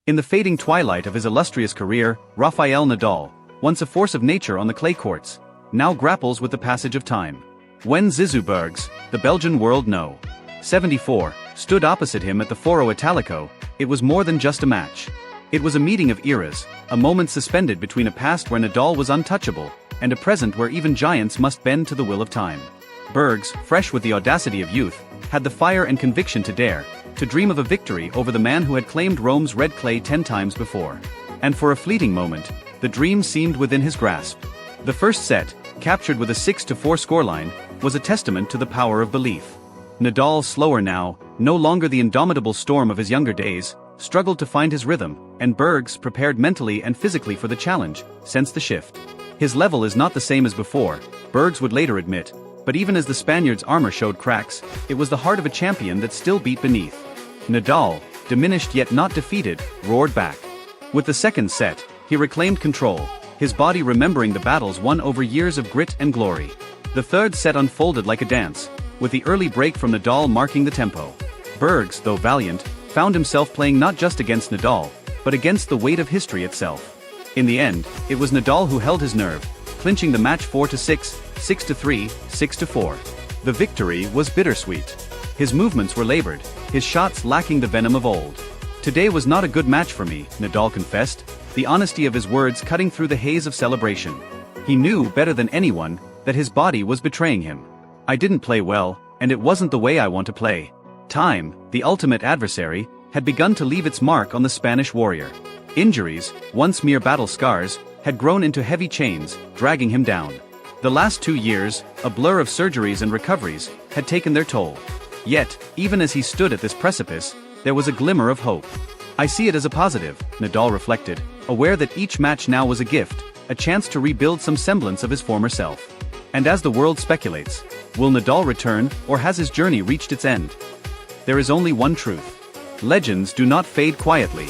In the fading twilight of his illustrious career, Rafael Nadal, once a force of nature on the clay courts, now grapples with the passage of time. When Zizou Bergs, the Belgian world no. 74, stood opposite him at the Foro Italico, it was more than just a match. It was a meeting of eras, a moment suspended between a past where Nadal was untouchable, and a present where even giants must bend to the will of time. Bergs, fresh with the audacity of youth, had the fire and conviction to dare, to dream of a victory over the man who had claimed Rome's red clay 10 times before. And for a fleeting moment, the dream seemed within his grasp. The first set, captured with a 6-4 scoreline, was a testament to the power of belief. Nadal, slower now, no longer the indomitable storm of his younger days, struggled to find his rhythm, and Bergs, prepared mentally and physically for the challenge, sensed the shift. His level is not the same as before, Bergs would later admit, but even as the Spaniard's armor showed cracks, it was the heart of a champion that still beat beneath. Nadal, diminished yet not defeated, roared back. With the second set, he reclaimed control, his body remembering the battles won over years of grit and glory. The third set unfolded like a dance, with the early break from Nadal marking the tempo. Bergs, though valiant, found himself playing not just against Nadal, but against the weight of history itself. In the end, it was Nadal who held his nerve, clinching the match 4-6, 6-3, 6-4. The victory was bittersweet. His movements were labored, his shots lacking the venom of old. Today was not a good match for me, Nadal confessed, the honesty of his words cutting through the haze of celebration. He knew better than anyone that his body was betraying him. I didn't play well, and it wasn't the way I want to play. Time, the ultimate adversary, had begun to leave its mark on the Spanish warrior. Injuries, once mere battle scars, had grown into heavy chains, dragging him down. The last 2 years, a blur of surgeries and recoveries, had taken their toll. Yet, even as he stood at this precipice, there was a glimmer of hope. I see it as a positive, Nadal reflected, aware that each match now was a gift, a chance to rebuild some semblance of his former self. And as the world speculates, will Nadal return, or has his journey reached its end? There is only one truth. Legends do not fade quietly.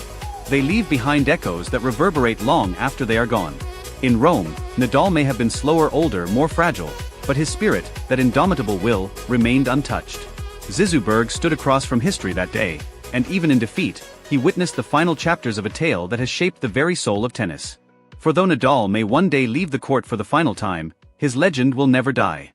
They leave behind echoes that reverberate long after they are gone. In Rome, Nadal may have been slower, older, more fragile, but his spirit, that indomitable will, remained untouched. Zizou Bergs stood across from history that day, and even in defeat, he witnessed the final chapters of a tale that has shaped the very soul of tennis. For though Nadal may one day leave the court for the final time, his legend will never die.